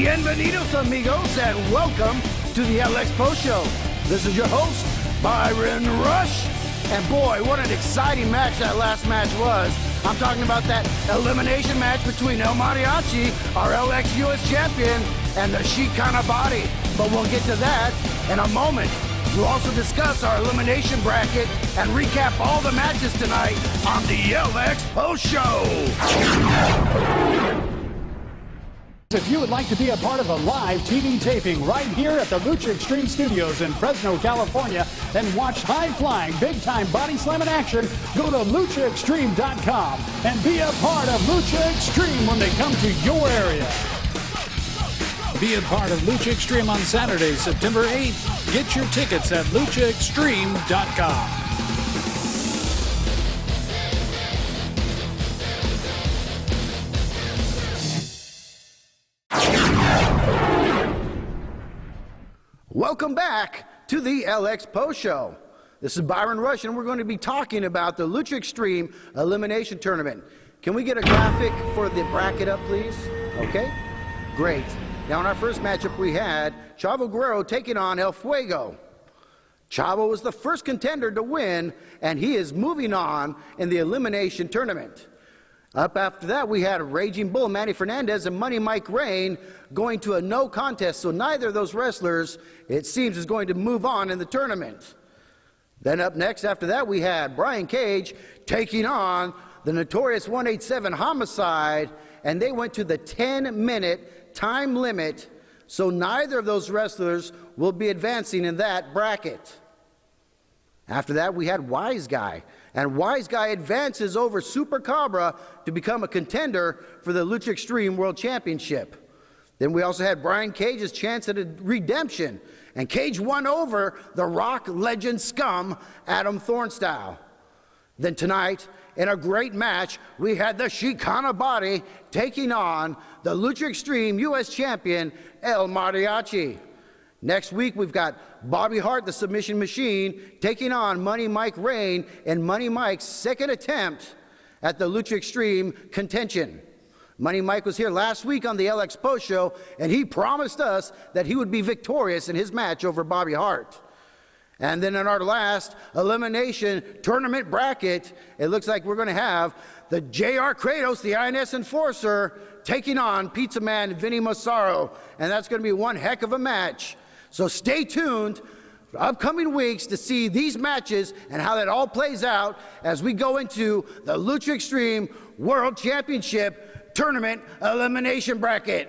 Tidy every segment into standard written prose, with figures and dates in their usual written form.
Bienvenidos, amigos, and welcome to the LX Post Show. This is your host, Byron Rush. And boy, what an exciting match that last match was. I'm talking about that elimination match between El Mariachi, our LX US champion, and the Chicana Body. But we'll get to that in a moment. We'll also discuss our elimination bracket and recap all the matches tonight on the LX Post Show. If you would like to be a part of a live TV taping right here at the Lucha Xtreme Studios in Fresno, California, and watch high-flying, big-time body slamming action, go to luchaxtreme.com and be a part of Lucha Xtreme when they come to your area. Be a part of Lucha Xtreme on Saturday, September 8th. Get your tickets at luchaxtreme.com. Welcome back to the LX Post Show. This is Byron Rush, and we're going to be talking about the Lucha Xtreme Elimination Tournament. Can we get a graphic for the bracket up, please? Okay, great. Now, in our first matchup, we had Chavo Guerrero taking on El Fuego. Chavo was the first contender to win, and he is moving on in the Elimination Tournament. Up after that, we had Raging Bull, Manny Fernandez, and Money Mike Rain going to a no contest, so neither of those wrestlers, it seems, is going to move on in the tournament. Then up next after that, we had Brian Cage taking on the notorious 187 Homicide, and they went to the 10-minute time limit, so neither of those wrestlers will be advancing in that bracket. After that, we had Wise Guy, and Wise Guy advances over Super Cobra to become a contender for the Lucha Xtreme World Championship. Then we also had Brian Cage's chance at a redemption, and Cage won over the Rock legend scum, Adam Thornstyle. Then tonight, in a great match, we had the Chicana Body taking on the Lucha Xtreme US champion, El Mariachi. Next week, we've got Bobby Hart, the Submission Machine, taking on Money Mike Rain in Money Mike's second attempt at the Lucha Xtreme contention. Money Mike was here last week on the LX Post Show, and he promised us that he would be victorious in his match over Bobby Hart. And then in our last elimination tournament bracket, it looks like we're going to have the J.R. Kratos, the INS Enforcer, taking on Pizza Man Vinny Massaro, and that's going to be one heck of a match. So stay tuned for upcoming weeks to see these matches and how that all plays out as we go into the Lucha Xtreme World Championship Tournament Elimination Bracket.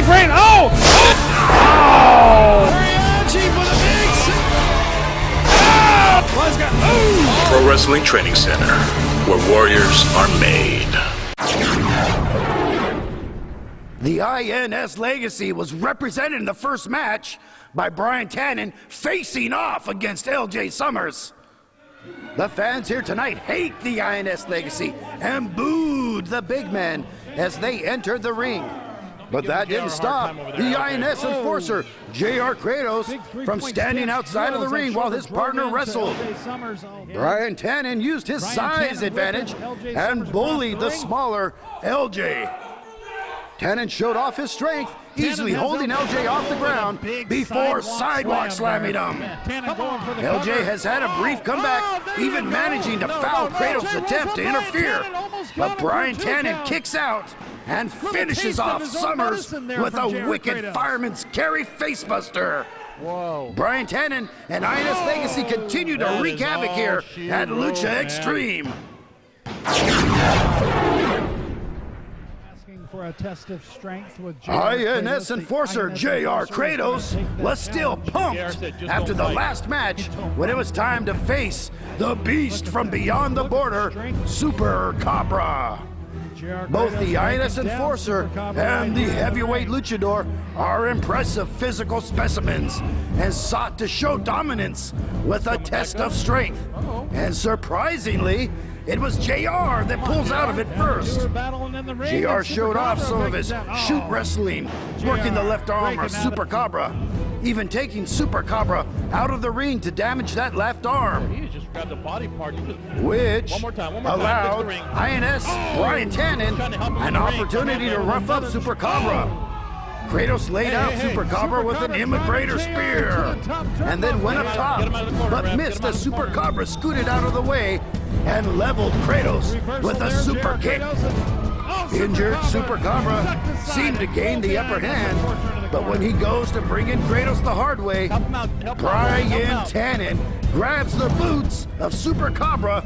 Rain. Oh! Oh! Mariachi with a big Pro Wrestling Training Center, where warriors are made. The INS Legacy was represented in the first match by Brian Tannen facing off against LJ Summers. The fans here tonight hate the INS Legacy and booed the big men as they entered the ring. But that didn't stop the INS Enforcer, J.R. Kratos, from standing outside of the ring while his partner wrestled. Brian Tannen used his size advantage and bullied the smaller LJ. Tannen showed off his strength, easily holding LJ off the ground before sidewalk slamming him. LJ has had a brief comeback, even managing to foul Kratos' attempt to interfere. But Brian Tannen kicks out and finishes off Summers with a wicked fireman's carry facebuster. Whoa. Brian Tannen and INS Legacy continue to wreak havoc here at Lucha Xtreme. For a test of strength with INS Enforcer J.R. Kratos was still pumped after the last match when it was time to face the beast from beyond the border, Super Cobra. Both the INS Enforcer and the heavyweight luchador are impressive physical specimens and sought to show dominance with a test of strength. And surprisingly, it was JR that pulls out of it first. JR showed off some of his shoot wrestling, working the left arm of Super Cobra, even taking Super Cobra out of the ring to damage that left arm, which allowed INS Brian Tannen an opportunity to rough up Super Cobra. Kratos laid out Super Cobra with an immigrator spear and then went up top, but missed as Super Cobra scooted out of the way and leveled Kratos with a super kick. Injured Super Cobra seemed to gain the upper hand, but when he goes to bring in Kratos the hard way, Brian Tannen grabs the boots of Super Cobra,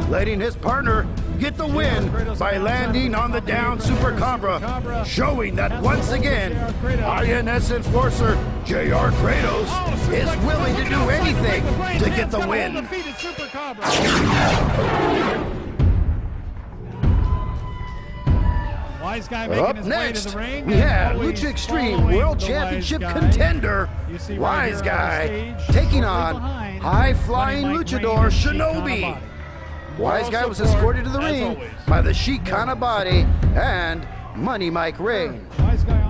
letting his partner get the win by landing on the down Super Cobra, showing that once again, INS Enforcer JR Kratos is willing to do anything to get the win. Up next, we have Lucha Xtreme World Championship contender Wise Guy taking on high-flying luchador Shinobi. Wise Guy was escorted to the ring by the Sheik Kanabati and Money Mike Rain.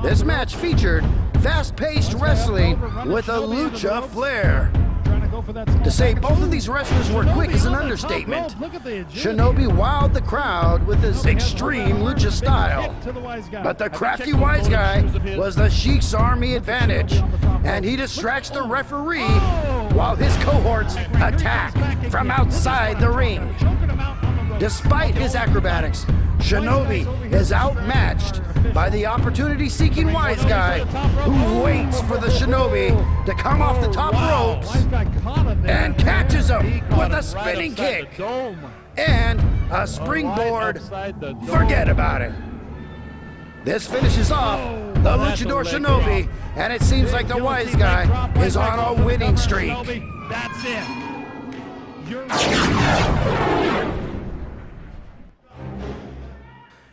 This match featured fast-paced wrestling with a lucha flair. To say both of these wrestlers were quick is an understatement. Shinobi wowed the crowd with his extreme lucha style. But the crafty Wise Guy was the Sheik's Army advantage, and he distracts the referee while his cohorts attack from outside the ring. Despite his acrobatics, Shinobi is outmatched by the opportunity-seeking Wise Guy, who waits for the Shinobi to come off the top ropes and catches him with a spinning kick and a springboard. Forget about it. This finishes off the luchador Shinobi, and it seems like the Wise Guy is on a winning streak. That's it.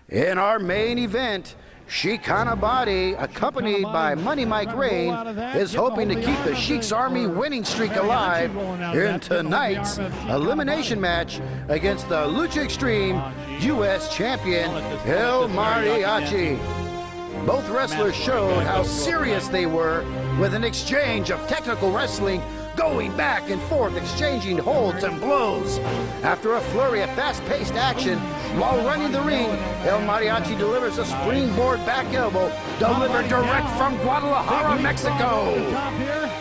In our main event, Sheik Kanabati, accompanied by Money Mike Rain, is hoping to keep the Sheik's Army winning streak alive in tonight's elimination match against the Lucha Xtreme U.S. champion El Mariachi. Both wrestlers showed how serious they were with an exchange of technical wrestling, going back and forth, exchanging holds and blows. After a flurry of fast-paced action, while running the ring, El Mariachi delivers a springboard back elbow delivered direct from Guadalajara, Mexico.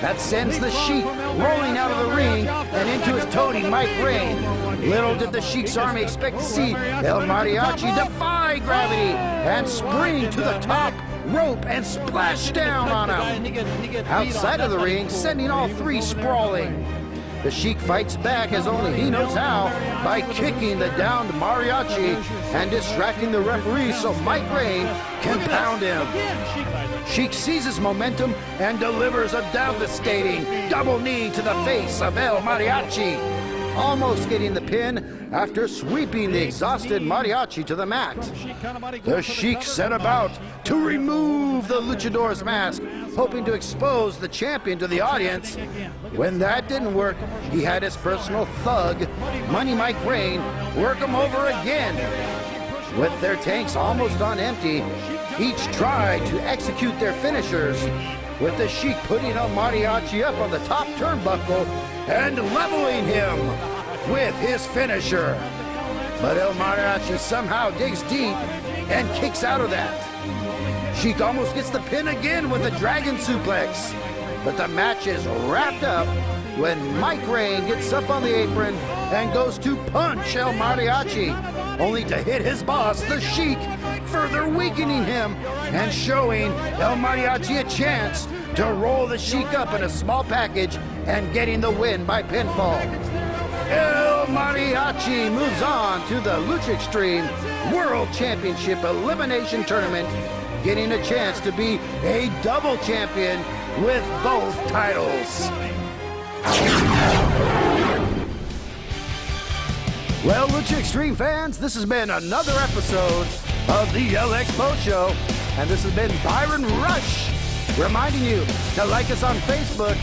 That sends the Sheik rolling out of the ring and into his toady Mike Rain. Little did the Sheik's Army expect to see El Mariachi defy gravity and spring to the top rope and splash down on him. Outside of the ring, sending all three sprawling. The Sheik fights back as only he knows how by kicking the downed Mariachi and distracting the referee so Mike Rain can pound him. Sheik seizes momentum and delivers a devastating double knee to the face of El Mariachi, almost getting the pin after sweeping the exhausted Mariachi to the mat. The Sheik set about to remove the luchador's mask, hoping to expose the champion to the audience. When that didn't work, he had his personal thug, Money Mike Rain, work him over again. With their tanks almost on empty, each tried to execute their finishers, with the Sheik putting El Mariachi up on the top turnbuckle and leveling him with his finisher. But El Mariachi somehow digs deep and kicks out of that. Sheik almost gets the pin again with a dragon suplex, but the match is wrapped up when Mike Rain gets up on the apron and goes to punch El Mariachi, only to hit his boss, the Sheik, further weakening him and showing El Mariachi a chance to roll the Sheik up in a small package and getting the win by pinfall. El Mariachi moves on to the Lucha Xtreme World Championship Elimination Tournament, getting a chance to be a double champion with both titles. Well, Lucha Xtreme fans, this has been another episode of the LX Post Show. And this has been Byron Rush reminding you to like us on Facebook,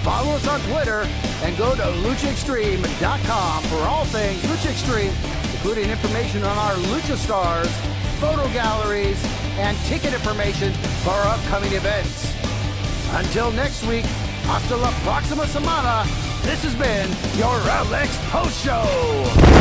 follow us on Twitter, and go to luchaextreme.com for all things Lucha Extreme, including information on our Lucha Stars, photo galleries, and ticket information for our upcoming events. Until next week, hasta la próxima semana. This has been your LX Post Show.